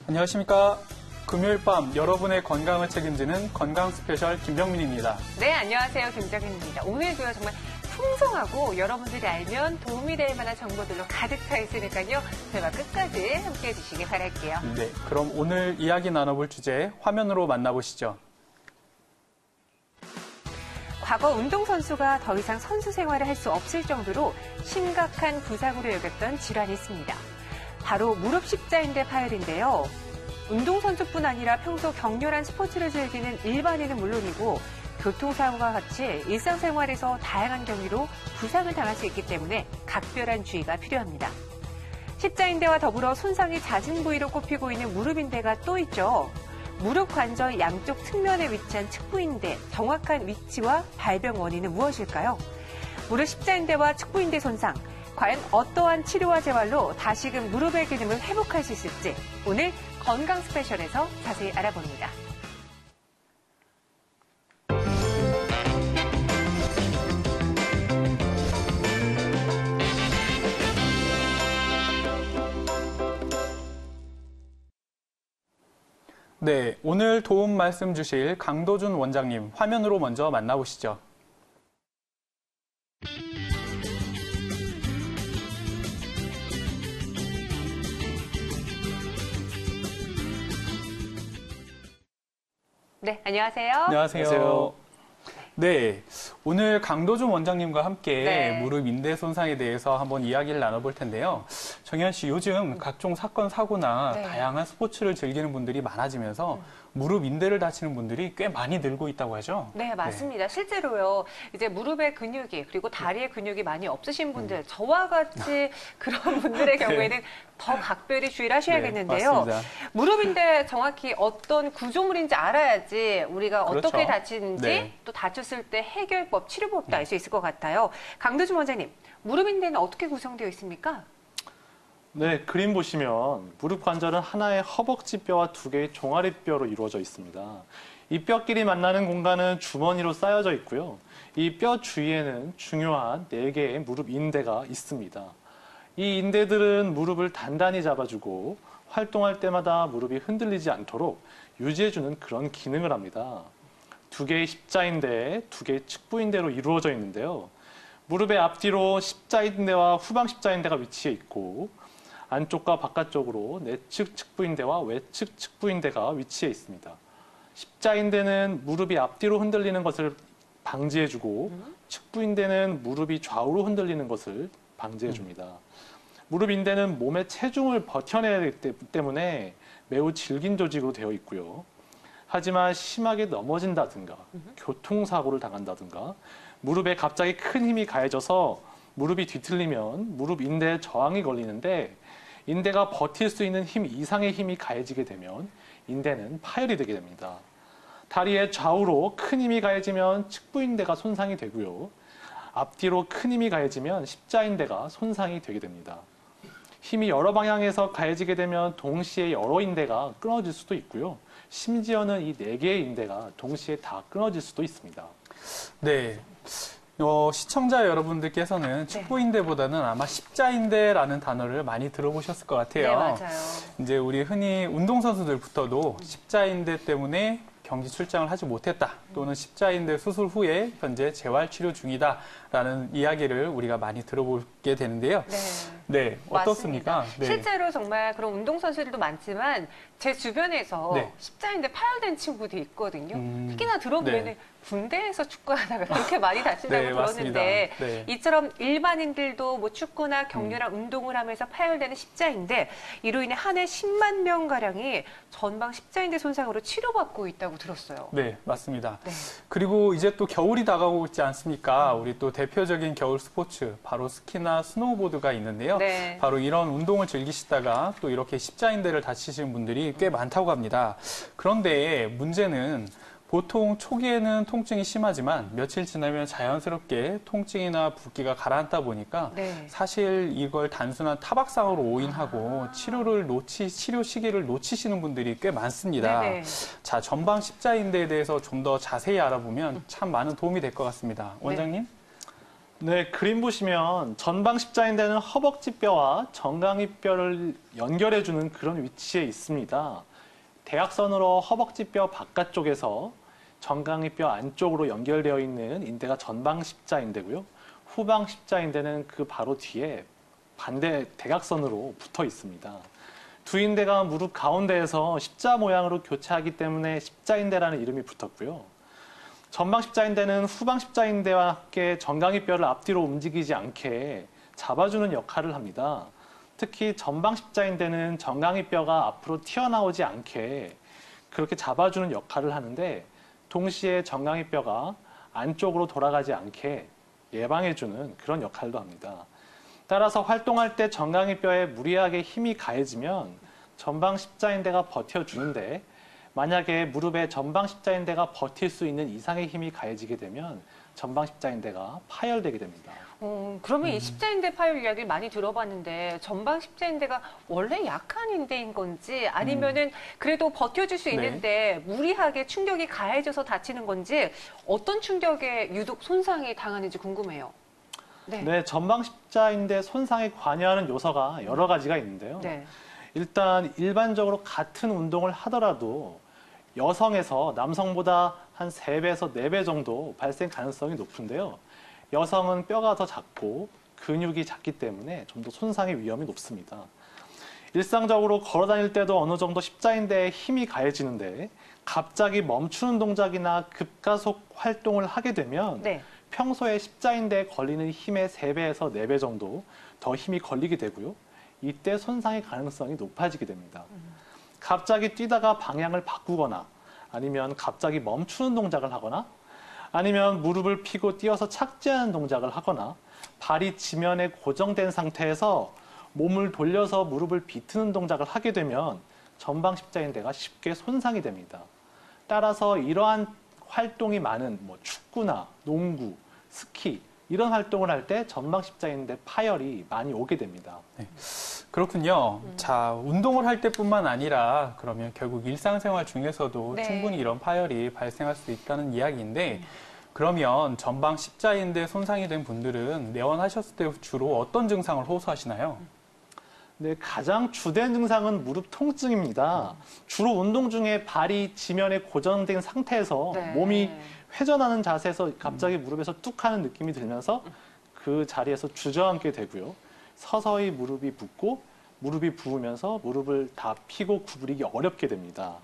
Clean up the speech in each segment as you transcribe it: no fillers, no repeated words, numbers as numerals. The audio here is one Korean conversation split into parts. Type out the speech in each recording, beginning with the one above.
안녕하십니까. 금요일 밤 여러분의 건강을 책임지는 건강 스페셜 김병민입니다. 네, 안녕하세요. 김정인입니다. 오늘도 정말 풍성하고 여러분들이 알면 도움이 될 만한 정보들로 가득 차 있으니까요. 대화 끝까지 함께해 주시기 바랄게요. 네, 그럼 오늘 이야기 나눠볼 주제 화면으로 만나보시죠. 과거 운동선수가 더 이상 선수 생활을 할 수 없을 정도로 심각한 부상으로 여겼던 질환이 있습니다. 바로 무릎 십자인대 파열인데요. 운동선수뿐 아니라 평소 격렬한 스포츠를 즐기는 일반인은 물론이고 교통사고와 같이 일상생활에서 다양한 경위로 부상을 당할 수 있기 때문에 각별한 주의가 필요합니다. 십자인대와 더불어 손상이 잦은 부위로 꼽히고 있는 무릎인대가 또 있죠. 무릎 관절 양쪽 측면에 위치한 측부인대, 정확한 위치와 발병 원인은 무엇일까요? 무릎 십자인대와 측부인대 손상, 과연 어떠한 치료와 재활로 다시금 무릎의 기능을 회복할 수 있을지 오늘 건강 스페셜에서 자세히 알아봅니다. 네, 오늘 도움 말씀 주실 강도준 원장님 화면으로 먼저 만나보시죠. 네, 안녕하세요. 안녕하세요. 네, 오늘 강도준 원장님과 함께 네. 무릎 인대 손상에 대해서 한번 이야기를 나눠볼 텐데요. 정현 씨, 요즘 각종 사건, 사고나 네. 다양한 스포츠를 즐기는 분들이 많아지면서 무릎 인대를 다치는 분들이 꽤 많이 늘고 있다고 하죠? 네, 맞습니다. 실제로요, 이제 무릎의 근육이, 그리고 다리의 근육이 많이 없으신 분들, 저와 같이 그런 분들의 경우에는 더 각별히 주의를 하셔야겠는데요. 네, 맞습니다. 무릎인데 정확히 어떤 구조물인지 알아야지 우리가 그렇죠. 어떻게 다치는지 네. 또 다쳤을 때 해결법, 치료법도 알 수 있을 것 같아요. 강도준 원장님, 무릎인대는 어떻게 구성되어 있습니까? 네, 그림 보시면 무릎 관절은 하나의 허벅지 뼈와 두 개의 종아리 뼈로 이루어져 있습니다. 이 뼈끼리 만나는 공간은 주머니로 쌓여져 있고요. 이 뼈 주위에는 중요한 4개의 무릎 인대가 있습니다. 이 인대들은 무릎을 단단히 잡아주고 활동할 때마다 무릎이 흔들리지 않도록 유지해주는 그런 기능을 합니다. 2개의 십자인대, 2개의 측부인대로 이루어져 있는데요. 무릎의 앞뒤로 십자인대와 후방 십자인대가 위치해 있고 안쪽과 바깥쪽으로 내측 측부인대와 외측 측부인대가 위치해 있습니다. 십자인대는 무릎이 앞뒤로 흔들리는 것을 방지해주고 측부인대는 무릎이 좌우로 흔들리는 것을 방지해줍니다. 무릎 인대는 몸의 체중을 버텨내기 때문에 매우 질긴 조직으로 되어 있고요. 하지만 심하게 넘어진다든가 교통사고를 당한다든가 무릎에 갑자기 큰 힘이 가해져서 무릎이 뒤틀리면 무릎 인대에 저항이 걸리는데 인대가 버틸 수 있는 힘 이상의 힘이 가해지게 되면 인대는 파열이 되게 됩니다. 다리의 좌우로 큰 힘이 가해지면 측부인대가 손상이 되고요. 앞뒤로 큰 힘이 가해지면 십자인대가 손상이 되게 됩니다. 힘이 여러 방향에서 가해지게 되면 동시에 여러 인대가 끊어질 수도 있고요. 심지어는 이 4개의 인대가 동시에 다 끊어질 수도 있습니다. 네. 시청자 여러분들께서는 측부인대보다는 아마 십자인대라는 단어를 많이 들어보셨을 것 같아요. 네, 맞아요. 이제 우리 흔히 운동선수들부터도 십자인대 때문에 경기 출장을 하지 못했다 또는 십자인대 수술 후에 현재 재활치료 중이다라는 이야기를 우리가 많이 들어보게 되는데요. 네, 어떻습니까? 네. 실제로 정말 그런 운동선수들도 많지만 제 주변에서 네. 십자인대 파열된 친구도 있거든요. 특히나 들어보면 군대에서 축구하다가 그렇게 많이 다친다고 네, 들었는데 네. 이처럼 일반인들도 뭐 축구나 격렬한 운동을 하면서 파열되는 십자인대 이로 인해 한 해 10만 명가량이 전방 십자인대 손상으로 치료받고 있다고 들었어요. 네, 맞습니다. 네. 그리고 이제 또 겨울이 다가오고 있지 않습니까? 우리 또 대표적인 겨울 스포츠, 바로 스키나 스노우보드가 있는데요. 네. 바로 이런 운동을 즐기시다가 또 이렇게 십자인대를 다치시는 분들이 꽤 많다고 합니다. 그런데 문제는 보통 초기에는 통증이 심하지만 며칠 지나면 자연스럽게 통증이나 붓기가 가라앉다 보니까 사실 이걸 단순한 타박상으로 오인하고 치료 시기를 놓치시는 분들이 꽤 많습니다. 자, 전방 십자인대에 대해서 좀 더 자세히 알아보면 참 많은 도움이 될 것 같습니다. 원장님? 네, 그림 보시면 전방 십자인대는 허벅지뼈와 정강이뼈를 연결해주는 그런 위치에 있습니다. 대각선으로 허벅지뼈 바깥쪽에서 정강이뼈 안쪽으로 연결되어 있는 인대가 전방 십자인대고요. 후방 십자인대는 그 바로 뒤에 반대 대각선으로 붙어 있습니다. 두 인대가 무릎 가운데에서 십자 모양으로 교차하기 때문에 십자인대라는 이름이 붙었고요. 전방 십자인대는 후방 십자인대와 함께 정강이뼈를 앞뒤로 움직이지 않게 잡아주는 역할을 합니다. 특히 전방 십자인대는 정강이뼈가 앞으로 튀어나오지 않게 그렇게 잡아주는 역할을 하는데 동시에 정강이뼈가 안쪽으로 돌아가지 않게 예방해주는 그런 역할도 합니다. 따라서 활동할 때 정강이뼈에 무리하게 힘이 가해지면 전방 십자인대가 버텨주는데 만약에 무릎에 전방 십자인대가 버틸 수 있는 이상의 힘이 가해지게 되면 전방 십자인대가 파열되게 됩니다. 그러면 이 십자인대 파열 이야기를 많이 들어봤는데 전방 십자인대가 원래 약한 인대인 건지 아니면은 그래도 버텨줄 수 있는데 무리하게 충격이 가해져서 다치는 건지 어떤 충격에 유독 손상이 당하는지 궁금해요. 네, 전방 십자인대 손상에 관여하는 요소가 여러 가지가 있는데요. 네. 일단 일반적으로 같은 운동을 하더라도 여성에서 남성보다 한 3배에서 4배 정도 발생 가능성이 높은데요. 여성은 뼈가 더 작고 근육이 작기 때문에 좀 더 손상의 위험이 높습니다. 일상적으로 걸어 다닐 때도 어느 정도 십자인대에 힘이 가해지는데 갑자기 멈추는 동작이나 급가속 활동을 하게 되면 네. 평소에 십자인대에 걸리는 힘의 3배에서 4배 정도 더 힘이 걸리게 되고요. 이때 손상의 가능성이 높아지게 됩니다. 갑자기 뛰다가 방향을 바꾸거나 아니면 갑자기 멈추는 동작을 하거나 아니면 무릎을 펴고 뛰어서 착지하는 동작을 하거나 발이 지면에 고정된 상태에서 몸을 돌려서 무릎을 비트는 동작을 하게 되면 전방 십자인대가 쉽게 손상이 됩니다. 따라서 이러한 활동이 많은 축구나 농구, 스키 이런 활동을 할 때 전방 십자인대 파열이 많이 오게 됩니다. 네. 그렇군요. 자, 운동을 할 때뿐만 아니라 그러면 결국 일상생활 중에서도 네. 충분히 이런 파열이 발생할 수 있다는 이야기인데 그러면 전방 십자인대 손상이 된 분들은 내원하셨을 때 주로 어떤 증상을 호소하시나요? 네, 가장 주된 증상은 무릎 통증입니다. 주로 운동 중에 발이 지면에 고정된 상태에서 네. 몸이 회전하는 자세에서 갑자기 무릎에서 뚝 하는 느낌이 들면서 그 자리에서 주저앉게 되고요. 서서히 무릎이 붓고 무릎이 부으면서 무릎을 다 펴고 구부리기 어렵게 됩니다.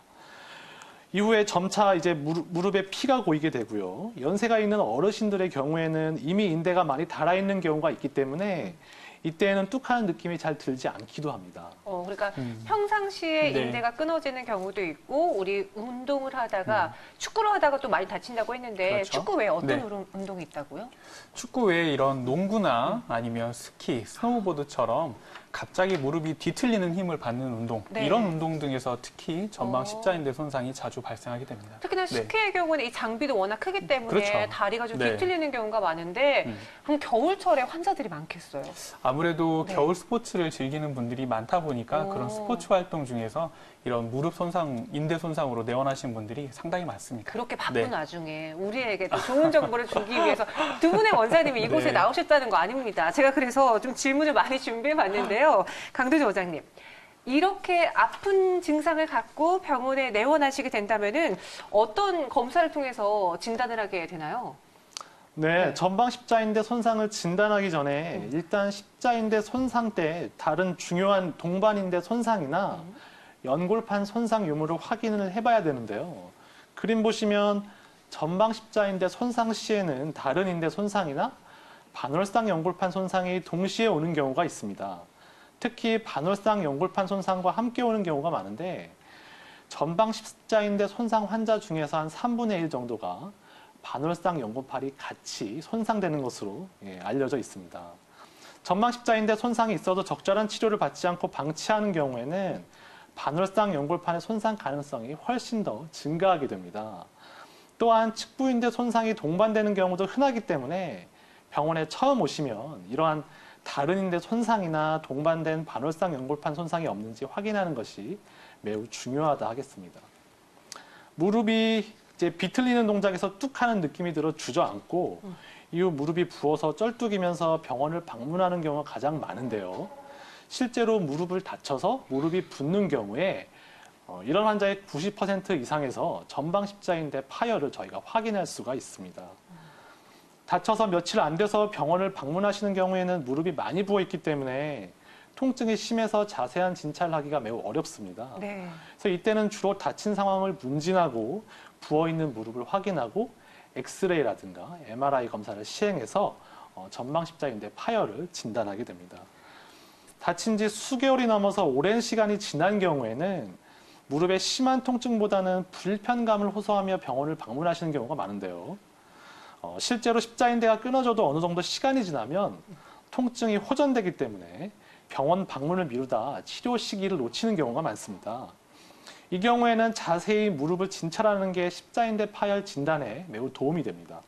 이후에 점차 이제 무릎에 피가 고이게 되고요. 연세가 있는 어르신들의 경우에는 이미 인대가 많이 닳아있는 경우가 있기 때문에 이때에는 뚝하는 느낌이 잘 들지 않기도 합니다. 그러니까 평상시에 네. 인대가 끊어지는 경우도 있고 우리 운동을 하다가 축구를 하다가 또 많이 다친다고 했는데 그렇죠. 축구 외에 어떤 네. 운동이 있다고요? 축구 외에 이런 농구나 아니면 스키, 스노우보드처럼 갑자기 무릎이 뒤틀리는 힘을 받는 운동, 네. 이런 운동 등에서 특히 전방 십자인대 손상이 자주 발생하게 됩니다. 특히나 네. 스키의 경우는 이 장비도 워낙 크기 때문에 그렇죠. 다리가 좀 네. 뒤틀리는 경우가 많은데 그럼 겨울철에 환자들이 많겠어요. 아무래도 네. 겨울 스포츠를 즐기는 분들이 많다 보니까 오. 그런 스포츠 활동 중에서 이런 무릎 손상, 인대 손상으로 내원하신 분들이 상당히 많습니다. 그렇게 바쁜 네. 와중에 우리에게 또 좋은 정보를 주기 위해서 두 분의 원장님이 이곳에 네. 나오셨다는 거 아닙니다. 제가 그래서 좀 질문을 많이 준비해 봤는데요. 강도주 원장님. 이렇게 아픈 증상을 갖고 병원에 내원하시게 된다면은 어떤 검사를 통해서 진단을 하게 되나요? 네, 전방 십자인대 손상을 진단하기 전에 일단 십자인대 손상 때 다른 중요한 동반인대 손상이나 연골판 손상 유무를 확인을 해봐야 되는데요. 그림 보시면 전방 십자인대 손상 시에는 다른 인대 손상이나 반월상 연골판 손상이 동시에 오는 경우가 있습니다. 특히 반월상 연골판 손상과 함께 오는 경우가 많은데 전방 십자인대 손상 환자 중에서 한 3분의 1 정도가 반월상 연골판이 같이 손상되는 것으로 알려져 있습니다. 전방 십자인대 손상이 있어도 적절한 치료를 받지 않고 방치하는 경우에는 반월상 연골판의 손상 가능성이 훨씬 더 증가하게 됩니다. 또한 측부인대 손상이 동반되는 경우도 흔하기 때문에 병원에 처음 오시면 이러한 다른 인대 손상이나 동반된 반월상 연골판 손상이 없는지 확인하는 것이 매우 중요하다 하겠습니다. 무릎이 이제 비틀리는 동작에서 뚝 하는 느낌이 들어 주저앉고 이후 무릎이 부어서 쩔뚝이면서 병원을 방문하는 경우가 가장 많은데요. 실제로 무릎을 다쳐서 무릎이 붓는 경우에 이런 환자의 90% 이상에서 전방 십자인대 파열을 저희가 확인할 수가 있습니다. 다쳐서 며칠 안 돼서 병원을 방문하시는 경우에는 무릎이 많이 부어 있기 때문에 통증이 심해서 자세한 진찰을 하기가 매우 어렵습니다. 네. 그래서 이때는 주로 다친 상황을 문진하고 부어 있는 무릎을 확인하고 엑스레이라든가 MRI 검사를 시행해서 전방 십자인대 파열을 진단하게 됩니다. 다친 지 수개월이 넘어서 오랜 시간이 지난 경우에는 무릎의 심한 통증보다는 불편감을 호소하며 병원을 방문하시는 경우가 많은데요. 실제로 십자인대가 끊어져도 어느 정도 시간이 지나면 통증이 호전되기 때문에 병원 방문을 미루다 치료 시기를 놓치는 경우가 많습니다. 이 경우에는 자세히 무릎을 진찰하는 게 십자인대 파열 진단에 매우 도움이 됩니다.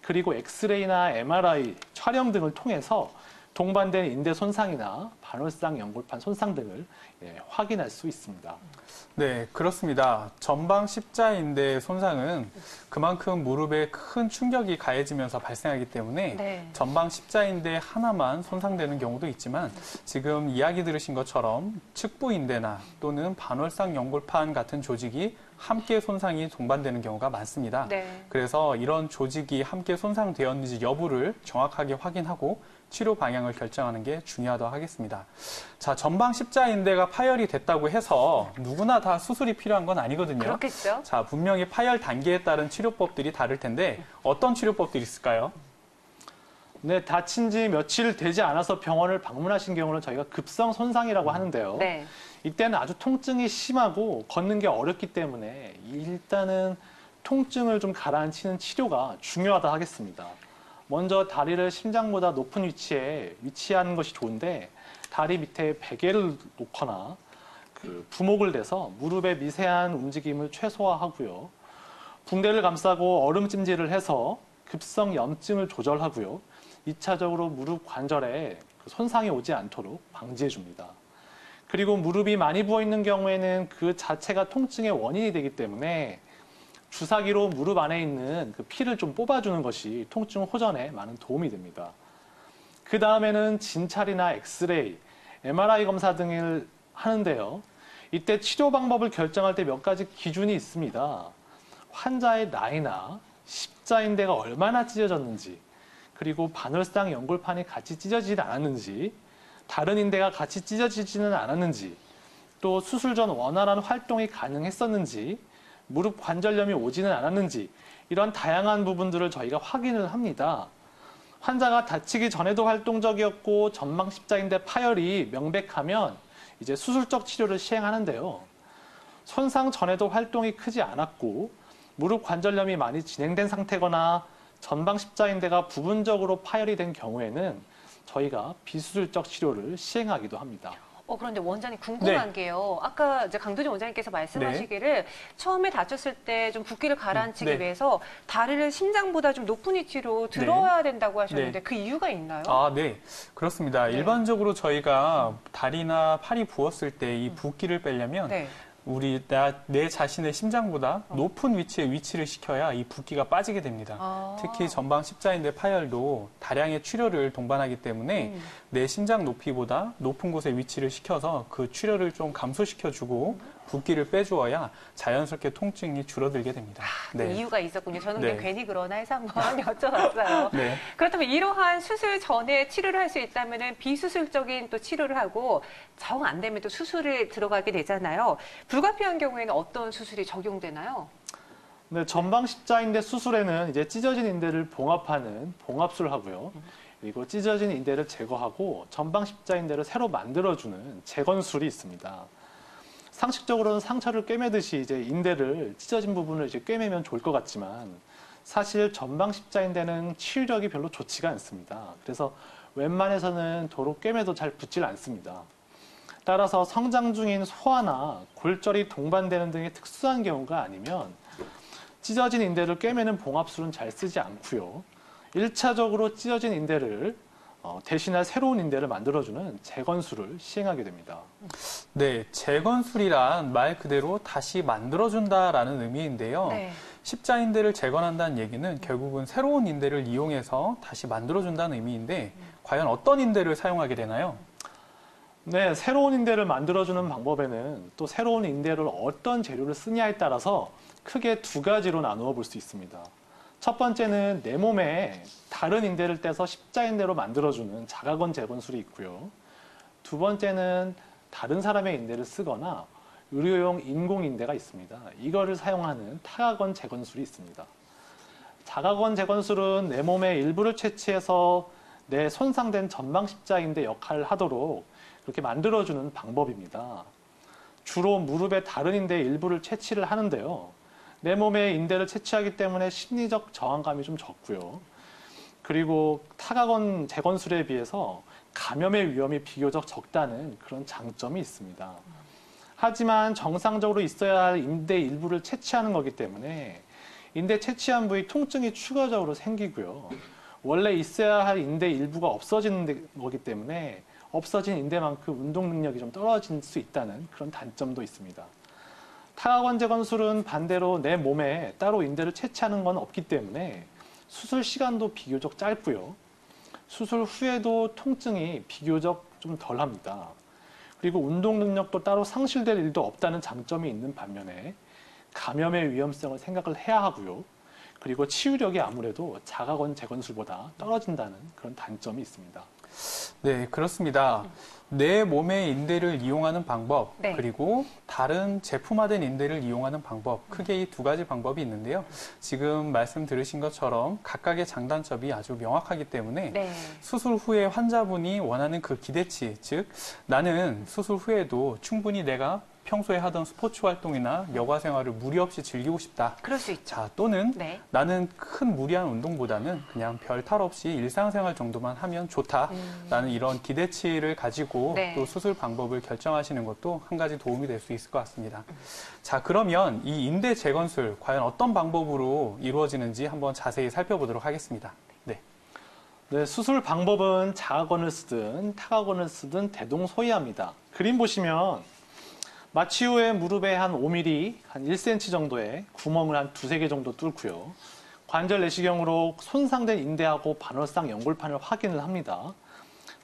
그리고 엑스레이나 MRI 촬영 등을 통해서 동반된 인대 손상이나 반월상 연골판 손상 등을 확인할 수 있습니다. 네, 그렇습니다. 전방 십자인대 손상은 그만큼 무릎에 큰 충격이 가해지면서 발생하기 때문에 네. 전방 십자인대 하나만 손상되는 경우도 있지만 지금 이야기 들으신 것처럼 측부인대나 또는 반월상 연골판 같은 조직이 함께 손상이 동반되는 경우가 많습니다. 네. 그래서 이런 조직이 함께 손상되었는지 여부를 정확하게 확인하고 치료 방향을 결정하는 게 중요하다고 하겠습니다. 자, 전방 십자인대가 파열이 됐다고 해서 누구나 다 수술이 필요한 건 아니거든요. 그렇겠죠. 자, 분명히 파열 단계에 따른 치료법들이 다를 텐데 어떤 치료법들이 있을까요? 네, 다친 지 며칠 되지 않아서 병원을 방문하신 경우는 저희가 급성 손상이라고 하는데요. 네. 이때는 아주 통증이 심하고 걷는 게 어렵기 때문에 일단은 통증을 좀 가라앉히는 치료가 중요하다 하겠습니다. 먼저 다리를 심장보다 높은 위치에 위치하는 것이 좋은데 다리 밑에 베개를 놓거나 부목을 대서 무릎의 미세한 움직임을 최소화하고요. 붕대를 감싸고 얼음찜질을 해서 급성 염증을 조절하고요. 2차적으로 무릎 관절에 손상이 오지 않도록 방지해 줍니다. 그리고 무릎이 많이 부어 있는 경우에는 그 자체가 통증의 원인이 되기 때문에 주사기로 무릎 안에 있는 그 피를 좀 뽑아주는 것이 통증 호전에 많은 도움이 됩니다. 그 다음에는 진찰이나 엑스레이, MRI 검사 등을 하는데요. 이때 치료 방법을 결정할 때 몇 가지 기준이 있습니다. 환자의 나이나 십자인대가 얼마나 찢어졌는지, 그리고 반월상 연골판이 같이 찢어지지 않았는지, 다른 인대가 같이 찢어지지는 않았는지, 또 수술 전 원활한 활동이 가능했었는지, 무릎 관절염이 오지는 않았는지 이런 다양한 부분들을 저희가 확인을 합니다. 환자가 다치기 전에도 활동적이었고 전방 십자인대 파열이 명백하면 이제 수술적 치료를 시행하는데요. 손상 전에도 활동이 크지 않았고 무릎 관절염이 많이 진행된 상태거나 전방 십자인대가 부분적으로 파열이 된 경우에는 저희가 비수술적 치료를 시행하기도 합니다. 그런데 원장님 궁금한 게요. 아까 이제 강도진 원장님께서 말씀하시기를 처음에 다쳤을 때 좀 붓기를 가라앉히기 위해서 다리를 심장보다 좀 높은 위치로 들어야 된다고 하셨는데 그 이유가 있나요? 아, 네. 그렇습니다. 일반적으로 저희가 다리나 팔이 부었을 때 이 붓기를 빼려면 내 자신의 심장보다 높은 위치에 위치를 시켜야 이 붓기가 빠지게 됩니다. 특히 전방 십자인대 파열도 다량의 출혈을 동반하기 때문에 내 심장 높이보다 높은 곳에 위치를 시켜서 그 출혈을 좀 감소시켜주고 붓기를 빼주어야 자연스럽게 통증이 줄어들게 됩니다. 그 이유가 있었군요. 저는 그냥 괜히 그러나 해서 한번 여쭤봤어요. 그렇다면 이러한 수술 전에 치료를 할 수 있다면 비수술적인 또 치료를 하고 정 안 되면 또 수술을 들어가게 되잖아요. 불가피한 경우에는 어떤 수술이 적용되나요? 네, 전방 십자인대 수술에는 이제 찢어진 인대를 봉합하는 봉합술을 하고요. 그리고 찢어진 인대를 제거하고 전방 십자인대를 새로 만들어주는 재건술이 있습니다. 상식적으로는 상처를 꿰매듯이 이제 인대를 찢어진 부분을 이제 꿰매면 좋을 것 같지만 사실 전방 십자인대는 치유력이 별로 좋지가 않습니다. 그래서 웬만해서는 도로 꿰매도 잘 붙질 않습니다. 따라서 성장 중인 소아나 골절이 동반되는 등의 특수한 경우가 아니면 찢어진 인대를 꿰매는 봉합술은 잘 쓰지 않고요. 1차적으로 찢어진 인대를 대신할 새로운 인대를 만들어주는 재건술을 시행하게 됩니다. 네, 재건술이란 말 그대로 다시 만들어준다라는 의미인데요. 네. 십자인대를 재건한다는 얘기는 결국은 새로운 인대를 이용해서 다시 만들어준다는 의미인데 과연 어떤 인대를 사용하게 되나요? 네, 새로운 인대를 만들어주는 방법에는 또 새로운 인대를 어떤 재료를 쓰냐에 따라서 크게 두 가지로 나누어 볼 수 있습니다. 첫 번째는 내 몸에 다른 인대를 떼서 십자인대로 만들어주는 자가건 재건술이 있고요. 두 번째는 다른 사람의 인대를 쓰거나 의료용 인공인대가 있습니다. 이거를 사용하는 타가건 재건술이 있습니다. 자가건 재건술은 내 몸의 일부를 채취해서 내 손상된 전방 십자인대 역할을 하도록 그렇게 만들어주는 방법입니다. 주로 무릎의 다른 인대의 일부를 채취를 하는데요. 내 몸에 인대를 채취하기 때문에 심리적 저항감이 좀 적고요. 그리고 타가건 재건술에 비해서 감염의 위험이 비교적 적다는 그런 장점이 있습니다. 하지만 정상적으로 있어야 할 인대 일부를 채취하는 거기 때문에 인대 채취한 부위 통증이 추가적으로 생기고요. 원래 있어야 할 인대 일부가 없어지는 거기 때문에 없어진 인대만큼 운동 능력이 좀 떨어질 수 있다는 그런 단점도 있습니다. 타가건 재건술은 반대로 내 몸에 따로 인대를 채취하는 건 없기 때문에 수술 시간도 비교적 짧고요. 수술 후에도 통증이 비교적 좀 덜합니다. 그리고 운동 능력도 따로 상실될 일도 없다는 장점이 있는 반면에 감염의 위험성을 생각을 해야 하고요. 그리고 치유력이 아무래도 자가건 재건술보다 떨어진다는 그런 단점이 있습니다. 네, 그렇습니다. 내 몸의 인대를 이용하는 방법, 네. 그리고 다른 제품화된 인대를 이용하는 방법, 크게 이 두 가지 방법이 있는데요. 지금 말씀 들으신 것처럼 각각의 장단점이 아주 명확하기 때문에 네. 수술 후에 환자분이 원하는 그 기대치, 즉 나는 수술 후에도 충분히 내가 평소에 하던 스포츠 활동이나 여가 생활을 무리 없이 즐기고 싶다. 그럴 수 있죠. 자, 또는 네. 나는 큰 무리한 운동보다는 그냥 별 탈 없이 일상생활 정도만 하면 좋다라는 이런 기대치를 가지고 네. 또 수술 방법을 결정하시는 것도 한 가지 도움이 될 수 있을 것 같습니다. 자, 그러면 이 인대 재건술 과연 어떤 방법으로 이루어지는지 한번 자세히 살펴보도록 하겠습니다. 네. 네, 수술 방법은 자가건을 쓰든 타가건을 쓰든 대동소이합니다. 그림 보시면 마취 후에 무릎에 한 5mm, 한 1cm 정도의 구멍을 한 두세 개 정도 뚫고요. 관절 내시경으로 손상된 인대하고 반월상 연골판을 확인을 합니다.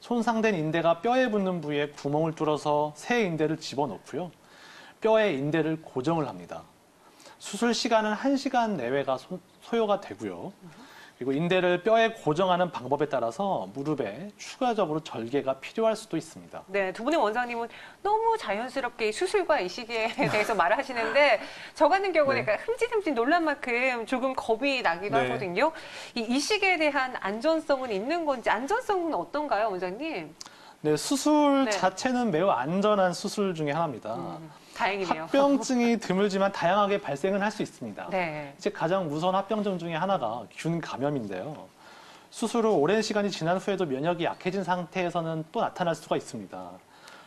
손상된 인대가 뼈에 붙는 부위에 구멍을 뚫어서 새 인대를 집어넣고요. 뼈에 인대를 고정을 합니다. 수술 시간은 1시간 내외가 소요가 되고요. 그리고 인대를 뼈에 고정하는 방법에 따라서 무릎에 추가적으로 절개가 필요할 수도 있습니다. 네, 두 분의 원장님은 너무 자연스럽게 수술과 이 시기에 대해서 말을 하시는데 저 같은 경우는 네. 약간 흠칫흠칫 놀란 만큼 조금 겁이 나기도 네. 하거든요. 이 시기에 대한 안전성은 있는 건지 안전성은 어떤가요, 원장님? 네, 수술 네. 자체는 매우 안전한 수술 중에 하나입니다. 다행이네요. 합병증이 드물지만 다양하게 발생은 할 수 있습니다. 네. 이제 가장 무서운 합병증 중에 하나가 균 감염인데요. 수술 후 오랜 시간이 지난 후에도 면역이 약해진 상태에서는 또 나타날 수가 있습니다.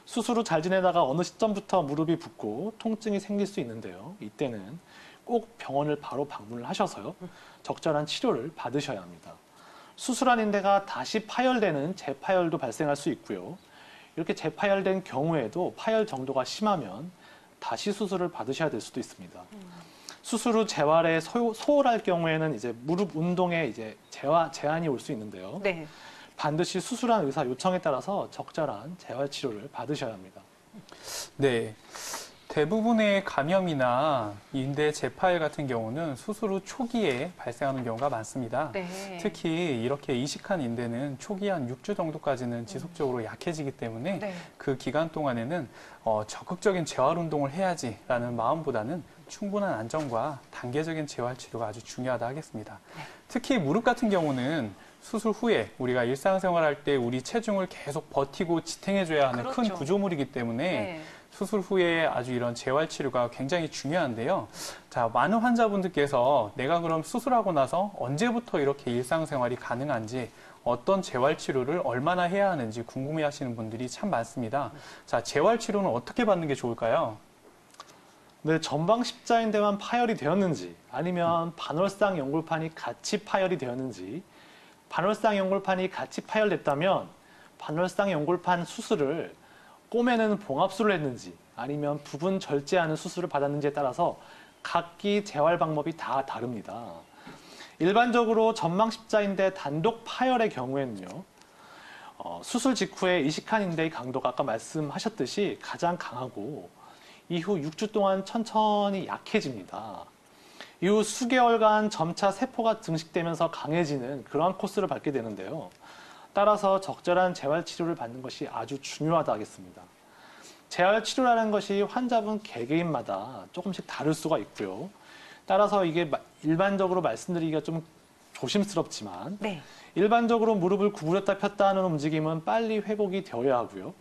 수술 후 잘 지내다가 어느 시점부터 무릎이 붓고 통증이 생길 수 있는데요. 이때는 꼭 병원을 바로 방문을 하셔서요. 적절한 치료를 받으셔야 합니다. 수술한 인대가 다시 파열되는 재파열도 발생할 수 있고요. 이렇게 재파열된 경우에도 파열 정도가 심하면 다시 수술을 받으셔야 될 수도 있습니다. 수술 후 재활에 소홀할 경우에는 이제 무릎 운동에 이제 제한이 올 수 있는데요. 네. 반드시 수술한 의사 요청에 따라서 적절한 재활 치료를 받으셔야 합니다. 네. 대부분의 감염이나 인대 재파열 같은 경우는 수술 후 초기에 발생하는 경우가 많습니다. 네. 특히 이렇게 이식한 인대는 초기 한 6주 정도까지는 지속적으로 약해지기 때문에 네. 그 기간 동안에는 적극적인 재활 운동을 해야지라는 마음보다는 충분한 안정과 단계적인 재활 치료가 아주 중요하다 하겠습니다. 특히 무릎 같은 경우는 수술 후에 우리가 일상생활할 때 우리 체중을 계속 버티고 지탱해줘야 하는 큰 그렇죠. 구조물이기 때문에 네. 수술 후에 아주 이런 재활 치료가 굉장히 중요한데요. 자, 많은 환자분들께서 내가 그럼 수술하고 나서 언제부터 이렇게 일상생활이 가능한지 어떤 재활 치료를 얼마나 해야 하는지 궁금해 하시는 분들이 참 많습니다. 자, 재활 치료는 어떻게 받는 게 좋을까요? 네, 전방 십자인대만 파열이 되었는지 아니면 반월상 연골판이 같이 파열이 되었는지 반월상 연골판이 같이 파열됐다면 반월상 연골판 수술을 꼬매는 봉합술을 했는지 아니면 부분 절제하는 수술을 받았는지에 따라서 각기 재활 방법이 다 다릅니다. 일반적으로 전방 십자인대 단독 파열의 경우에는요, 수술 직후에 이식한 인대의 강도가 아까 말씀하셨듯이 가장 강하고 이후 6주 동안 천천히 약해집니다. 이후 수개월간 점차 세포가 증식되면서 강해지는 그러한 코스를 밟게 되는데요. 따라서 적절한 재활치료를 받는 것이 아주 중요하다 하겠습니다. 재활치료라는 것이 환자분 개개인마다 조금씩 다를 수가 있고요. 따라서 이게 일반적으로 말씀드리기가 좀 조심스럽지만 네. 일반적으로 무릎을 구부렸다 폈다 하는 움직임은 빨리 회복이 되어야 하고요.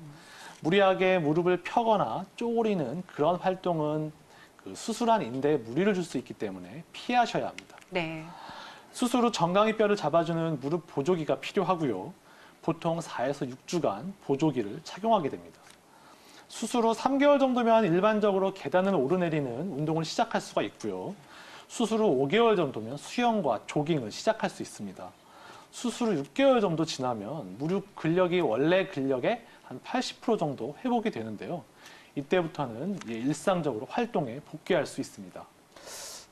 무리하게 무릎을 펴거나 쪼그리는 그런 활동은 그 수술한 인대에 무리를 줄 수 있기 때문에 피하셔야 합니다. 네. 수술 후 정강이 뼈를 잡아주는 무릎 보조기가 필요하고요. 보통 4에서 6주간 보조기를 착용하게 됩니다. 수술 후 3개월 정도면 일반적으로 계단을 오르내리는 운동을 시작할 수가 있고요. 수술 후 5개월 정도면 수영과 조깅을 시작할 수 있습니다. 수술 후 6개월 정도 지나면 무릎 근력이 원래 근력의 한 80% 정도 회복이 되는데요. 이때부터는 일상적으로 활동에 복귀할 수 있습니다.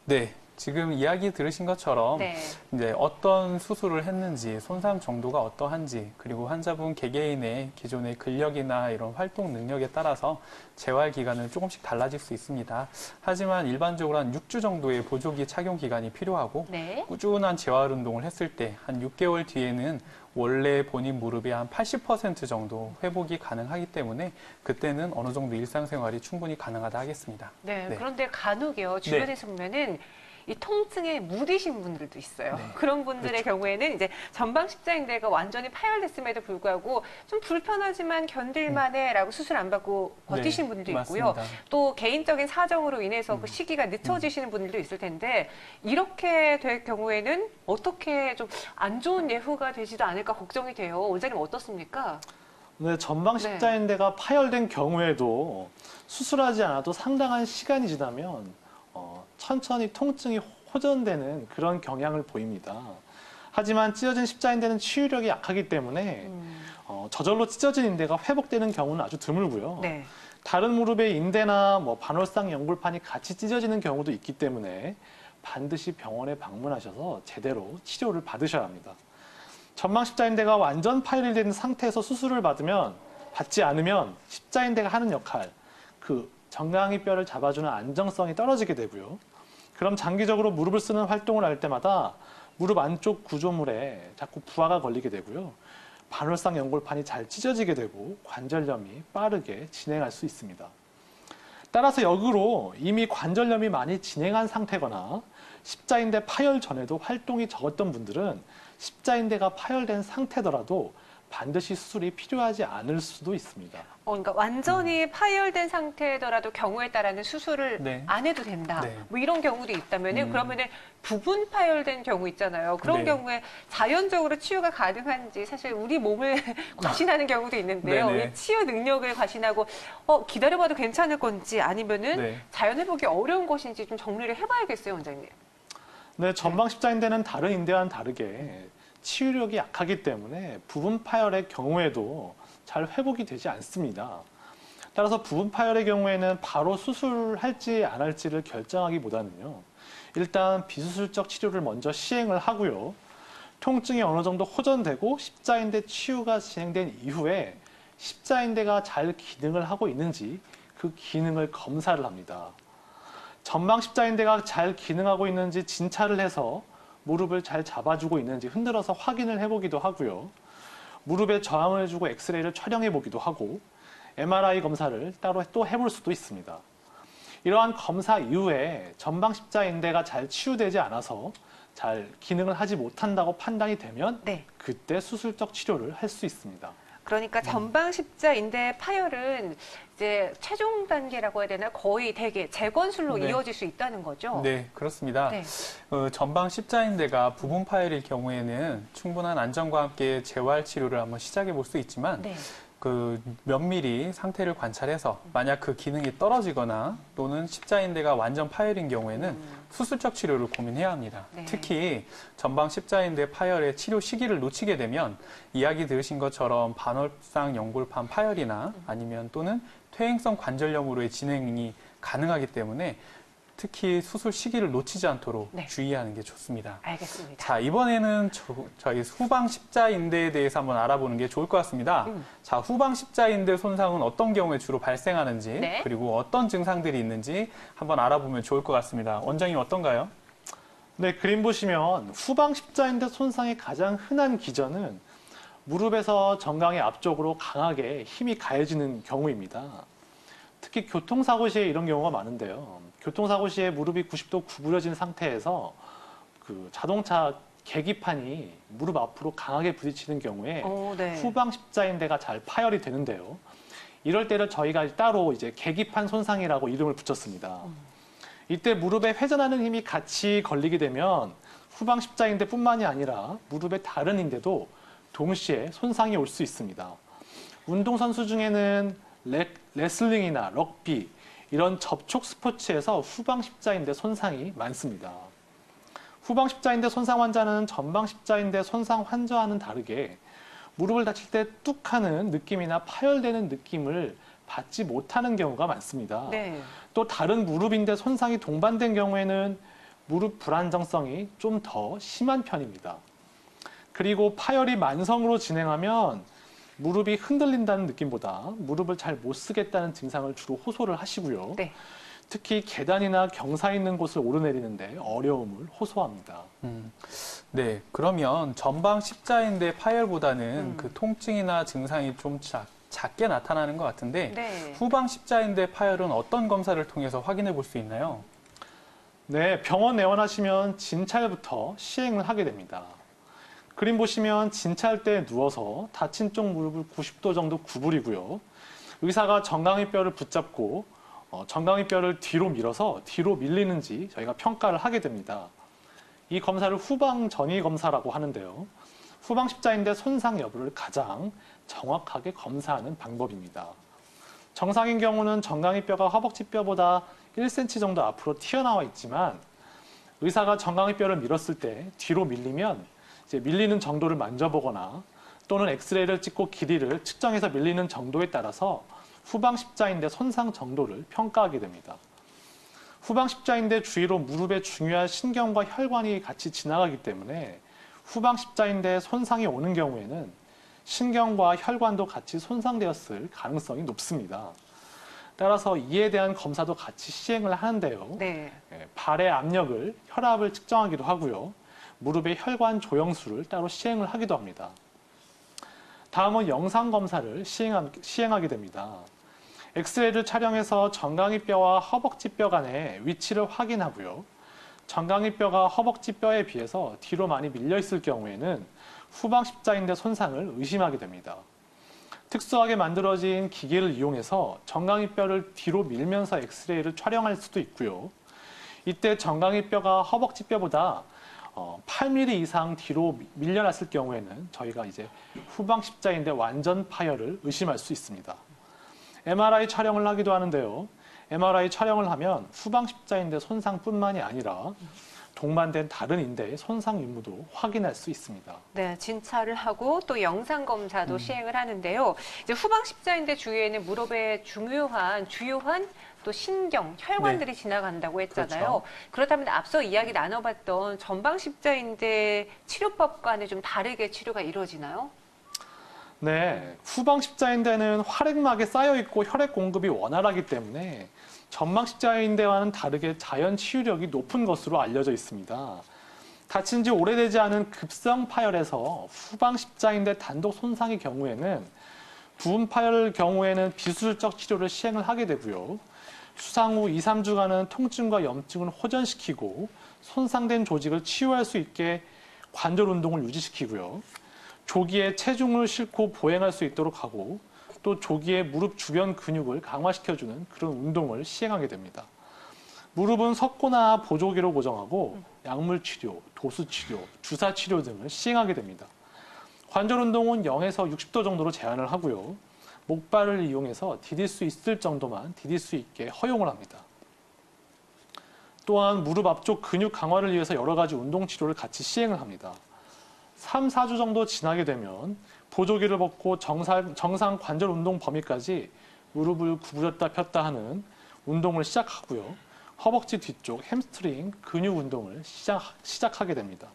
네. 지금 이야기 들으신 것처럼 네. 이제 어떤 수술을 했는지, 손상 정도가 어떠한지, 그리고 환자분 개개인의 기존의 근력이나 이런 활동 능력에 따라서 재활 기간은 조금씩 달라질 수 있습니다. 하지만 일반적으로 한 6주 정도의 보조기 착용 기간이 필요하고 네. 꾸준한 재활 운동을 했을 때 한 6개월 뒤에는 원래 본인 무릎의 한 80% 정도 회복이 가능하기 때문에 그때는 어느 정도 일상생활이 충분히 가능하다 하겠습니다. 네. 네. 그런데 간혹요, 주변에서 보면은 이 통증에 무디신 분들도 있어요. 네. 그런 분들의 경우에는 이제 전방 십자인대가 완전히 파열됐음에도 불구하고 좀 불편하지만 견딜만해라고 수술 안 받고 버티시는 네, 분들도 있고요. 맞습니다. 또 개인적인 사정으로 인해서 그 시기가 늦춰지시는 분들도 있을 텐데 이렇게 될 경우에는 어떻게 좀 안 좋은 예후가 되지도 않을까 걱정이 돼요. 원장님 어떻습니까? 네, 전방 십자인대가 파열된 경우에도 수술하지 않아도 상당한 시간이 지나면 천천히 통증이 호전되는 그런 경향을 보입니다. 하지만 찢어진 십자인대는 치유력이 약하기 때문에 저절로 찢어진 인대가 회복되는 경우는 아주 드물고요. 네. 다른 무릎의 인대나 반월상 연골판이 같이 찢어지는 경우도 있기 때문에 반드시 병원에 방문하셔서 제대로 치료를 받으셔야 합니다. 전방 십자인대가 완전 파열이 된 상태에서 수술을 받지 않으면 십자인대가 하는 역할, 그 정강이 뼈를 잡아주는 안정성이 떨어지게 되고요. 그럼 장기적으로 무릎을 쓰는 활동을 할 때마다 무릎 안쪽 구조물에 자꾸 부하가 걸리게 되고요. 반월상 연골판이 잘 찢어지게 되고 관절염이 빠르게 진행할 수 있습니다. 따라서 역으로 이미 관절염이 많이 진행한 상태거나 십자인대 파열 전에도 활동이 적었던 분들은 십자인대가 파열된 상태더라도 반드시 수술이 필요하지 않을 수도 있습니다. 그러니까 완전히 파열된 상태더라도 경우에 따라는 수술을 네. 안 해도 된다. 네. 뭐 이런 경우도 있다면은 그러면은 부분 파열된 경우 있잖아요. 그런 네. 경우에 자연적으로 치유가 가능한지 사실 우리 몸을 과신하는 경우도 있는데요. 네네. 이 치유 능력을 과신하고 기다려봐도 괜찮을 건지 아니면은 네. 자연 회복이 어려운 것인지 좀 정리를 해봐야겠어요, 원장님. 네, 전방 십자인대는 다른 인대와는 다르게 치유력이 약하기 때문에 부분 파열의 경우에도 잘 회복이 되지 않습니다. 따라서 부분 파열의 경우에는 바로 수술할지 안 할지를 결정하기보다는요. 일단 비수술적 치료를 먼저 시행을 하고요. 통증이 어느 정도 호전되고 십자인대 치유가 진행된 이후에 십자인대가 잘 기능을 하고 있는지 그 기능을 검사를 합니다. 전방 십자인대가 잘 기능하고 있는지 진찰을 해서 무릎을 잘 잡아주고 있는지 흔들어서 확인을 해보기도 하고요. 무릎에 저항을 주고 엑스레이를 촬영해보기도 하고 MRI 검사를 따로 또 해볼 수도 있습니다. 이러한 검사 이후에 전방 십자인대가 잘 치유되지 않아서 잘 기능을 하지 못한다고 판단이 되면 네. 그때 수술적 치료를 할 수 있습니다. 그러니까 전방 십자인대 파열은 이제 최종 단계라고 해야 되나 거의 대개 재건술로 네. 이어질 수 있다는 거죠. 네, 그렇습니다. 네. 전방 십자인대가 부분 파열일 경우에는 충분한 안정과 함께 재활 치료를 한번 시작해 볼 수 있지만 네. 그 면밀히 상태를 관찰해서 만약 그 기능이 떨어지거나 또는 십자인대가 완전 파열인 경우에는 수술적 치료를 고민해야 합니다. 네. 특히 전방 십자인대 파열의 치료 시기를 놓치게 되면 이야기 들으신 것처럼 반월상 연골판 파열이나 아니면 또는 퇴행성 관절염으로의 진행이 가능하기 때문에 특히 수술 시기를 놓치지 않도록 네. 주의하는 게 좋습니다. 알겠습니다. 자, 이번에는 저희 후방 십자인대에 대해서 한번 알아보는 게 좋을 것 같습니다. 자, 후방 십자인대 손상은 어떤 경우에 주로 발생하는지 네. 그리고 어떤 증상들이 있는지 한번 알아보면 좋을 것 같습니다. 원장님 어떤가요? 네, 그림 보시면 후방 십자인대 손상의 가장 흔한 기전은 무릎에서 정강이 앞쪽으로 강하게 힘이 가해지는 경우입니다. 특히 교통사고 시에 이런 경우가 많은데요. 교통사고 시에 무릎이 90도 구부려진 상태에서 그 자동차 계기판이 무릎 앞으로 강하게 부딪히는 경우에 네. 후방 십자인대가 잘 파열이 되는데요. 이럴 때를 저희가 따로 이제 계기판 손상이라고 이름을 붙였습니다. 이때 무릎에 회전하는 힘이 같이 걸리게 되면 후방 십자인대뿐만이 아니라 무릎의 다른 인대도 동시에 손상이 올 수 있습니다. 운동선수 중에는 레슬링이나 럭비 이런 접촉 스포츠에서 후방 십자인대 손상이 많습니다. 후방 십자인대 손상 환자는 전방 십자인대 손상 환자와는 다르게 무릎을 다칠 때 뚝 하는 느낌이나 파열되는 느낌을 받지 못하는 경우가 많습니다. 네. 또 다른 무릎인대 손상이 동반된 경우에는 무릎 불안정성이 좀 더 심한 편입니다. 그리고 파열이 만성으로 진행하면 무릎이 흔들린다는 느낌보다 무릎을 잘 못 쓰겠다는 증상을 주로 호소를 하시고요. 네. 특히 계단이나 경사 있는 곳을 오르내리는데 어려움을 호소합니다. 네, 그러면 전방 십자인대 파열보다는 그 통증이나 증상이 좀 작게 나타나는 것 같은데 네. 후방 십자인대 파열은 어떤 검사를 통해서 확인해 볼 수 있나요? 네, 병원 내원하시면 진찰부터 시행을 하게 됩니다. 그림 보시면 진찰대에 누워서 다친 쪽 무릎을 90도 정도 구부리고요. 의사가 정강이뼈를 붙잡고 정강이뼈를 뒤로 밀어서 뒤로 밀리는지 저희가 평가를 하게 됩니다. 이 검사를 후방 전이 검사라고 하는데요. 후방 십자인대 손상 여부를 가장 정확하게 검사하는 방법입니다. 정상인 경우는 정강이뼈가 허벅지뼈보다 1cm 정도 앞으로 튀어나와 있지만 의사가 정강이뼈를 밀었을 때 뒤로 밀리면 이제 밀리는 정도를 만져보거나 또는 엑스레이를 찍고 길이를 측정해서 밀리는 정도에 따라서 후방 십자인대 손상 정도를 평가하게 됩니다. 후방 십자인대 주위로 무릎의 중요한 신경과 혈관이 같이 지나가기 때문에 후방 십자인대 손상이 오는 경우에는 신경과 혈관도 같이 손상되었을 가능성이 높습니다. 따라서 이에 대한 검사도 같이 시행을 하는데요. 네. 발의 압력을, 혈압을 측정하기도 하고요. 무릎의 혈관 조영수를 따로 시행을 하기도 합니다. 다음은 영상검사를 시행하게 됩니다. 엑스레이를 촬영해서 정강이뼈와 허벅지뼈 간의 위치를 확인하고요. 정강이뼈가 허벅지뼈에 비해서 뒤로 많이 밀려 있을 경우에는 후방 십자인대 손상을 의심하게 됩니다. 특수하게 만들어진 기계를 이용해서 정강이뼈를 뒤로 밀면서 엑스레이를 촬영할 수도 있고요. 이때 정강이뼈가 허벅지뼈보다 8mm 이상 뒤로 밀려났을 경우에는 저희가 이제 후방 십자인대 완전 파열을 의심할 수 있습니다. MRI 촬영을 하기도 하는데요. MRI 촬영을 하면 후방 십자인대 손상뿐만이 아니라 동반된 다른 인대의 손상 유무도 확인할 수 있습니다. 네, 진찰을 하고 또 영상 검사도 시행을 하는데요. 이제 후방 십자인대 주위에는 무릎의 주요한 또 신경, 혈관들이 지나간다고 했잖아요. 그렇죠. 그렇다면 앞서 이야기 나눠봤던 전방 십자인대 치료법과는 좀 다르게 치료가 이루어지나요? 네, 후방 십자인대는 활액막에 쌓여 있고 혈액 공급이 원활하기 때문에 전방 십자인대와는 다르게 자연 치유력이 높은 것으로 알려져 있습니다. 다친 지 오래되지 않은 급성 파열에서 후방 십자인대 단독 손상의 경우에는 부분 파열 경우에는 비수술적 치료를 시행을 하게 되고요. 수상 후 2, 3주간은 통증과 염증을 호전시키고 손상된 조직을 치유할 수 있게 관절 운동을 유지시키고요. 조기에 체중을 싣고 보행할 수 있도록 하고 또 조기에 무릎 주변 근육을 강화시켜주는 그런 운동을 시행하게 됩니다. 무릎은 석고나 보조기로 고정하고 약물 치료, 도수 치료, 주사 치료 등을 시행하게 됩니다. 관절 운동은 0에서 60도 정도로 제한을 하고요. 목발을 이용해서 디딜 수 있을 정도만 디딜 수 있게 허용을 합니다. 또한 무릎 앞쪽 근육 강화를 위해서 여러 가지 운동 치료를 같이 시행을 합니다. 3, 4주 정도 지나게 되면 보조기를 벗고 정상 관절 운동 범위까지 무릎을 구부렸다 폈다 하는 운동을 시작하고요. 허벅지 뒤쪽 햄스트링 근육 운동을 시작하게 됩니다.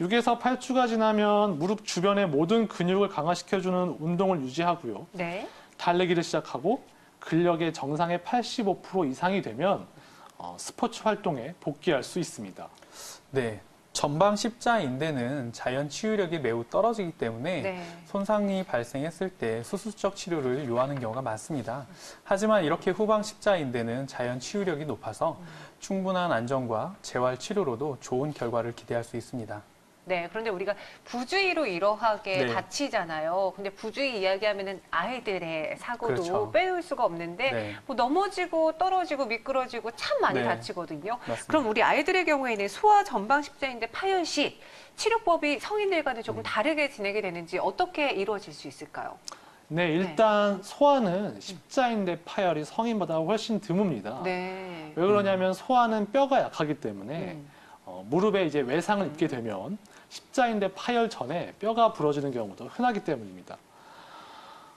6에서 8주가 지나면 무릎 주변의 모든 근육을 강화시켜주는 운동을 유지하고요. 네. 달리기를 시작하고 근력의 정상의 85% 이상이 되면 스포츠 활동에 복귀할 수 있습니다. 네. 전방 십자인대는 자연 치유력이 매우 떨어지기 때문에 네. 손상이 발생했을 때 수술적 치료를 요하는 경우가 많습니다. 하지만 이렇게 후방 십자인대는 자연 치유력이 높아서 충분한 안정과 재활 치료로도 좋은 결과를 기대할 수 있습니다. 네, 그런데 우리가 부주의로 이러하게 네. 다치잖아요. 근데 부주의 이야기하면은 아이들의 사고도 그렇죠. 빼올 수가 없는데 네. 뭐 넘어지고 떨어지고 미끄러지고 참 많이 네. 다치거든요. 맞습니다. 그럼 우리 아이들의 경우에는 소아 전방 십자인대 파열 시 치료법이 성인들과는 조금 다르게 진행이 되는지 어떻게 이루어질 수 있을까요? 네, 일단 소아는 십자인대 파열이 성인보다 훨씬 드뭅니다. 네. 왜 그러냐면 소아는 뼈가 약하기 때문에 음. 무릎에 이제 외상을 입게 되면 십자인대 파열 전에 뼈가 부러지는 경우도 흔하기 때문입니다.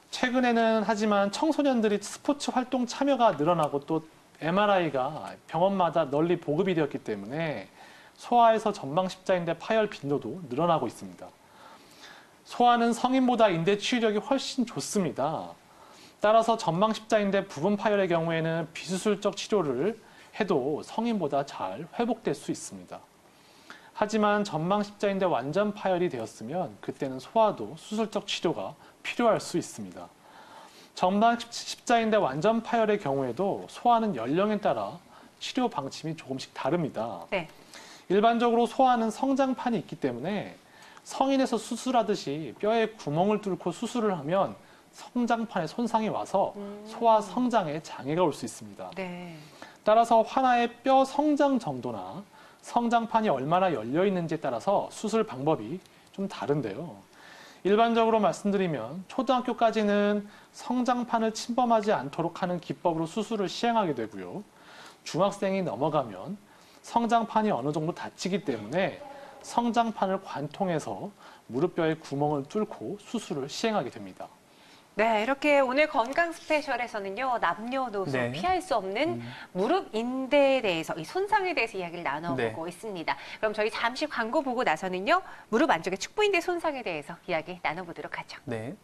최근에는 하지만 청소년들이 스포츠 활동 참여가 늘어나고 또 MRI가 병원마다 널리 보급이 되었기 때문에 소아에서 전방 십자인대 파열 빈도도 늘어나고 있습니다. 소아는 성인보다 인대 치유력이 훨씬 좋습니다. 따라서 전방 십자인대 부분 파열의 경우에는 비수술적 치료를 해도 성인보다 잘 회복될 수 있습니다. 하지만 전방 십자인대 완전 파열이 되었으면 그때는 소아도 수술적 치료가 필요할 수 있습니다. 전방 십자인대 완전 파열의 경우에도 소아는 연령에 따라 치료 방침이 조금씩 다릅니다. 네. 일반적으로 소아는 성장판이 있기 때문에 성인에서 수술하듯이 뼈에 구멍을 뚫고 수술을 하면 성장판에 손상이 와서 소아 성장에 장애가 올 수 있습니다. 네. 따라서 하나의 뼈 성장 정도나 성장판이 얼마나 열려 있는지에 따라서 수술 방법이 좀 다른데요. 일반적으로 말씀드리면 초등학교까지는 성장판을 침범하지 않도록 하는 기법으로 수술을 시행하게 되고요. 중학생이 넘어가면 성장판이 어느 정도 다치기 때문에 성장판을 관통해서 무릎뼈에 구멍을 뚫고 수술을 시행하게 됩니다. 네, 이렇게 오늘 건강 스페셜에서는요, 남녀노소 네. 피할 수 없는 무릎 인대에 대해서, 이 손상에 대해서 이야기를 나눠보고 있습니다. 그럼 저희 잠시 광고 보고 나서는요, 무릎 안쪽의 축부인대 손상에 대해서 이야기 나눠보도록 하죠. 네.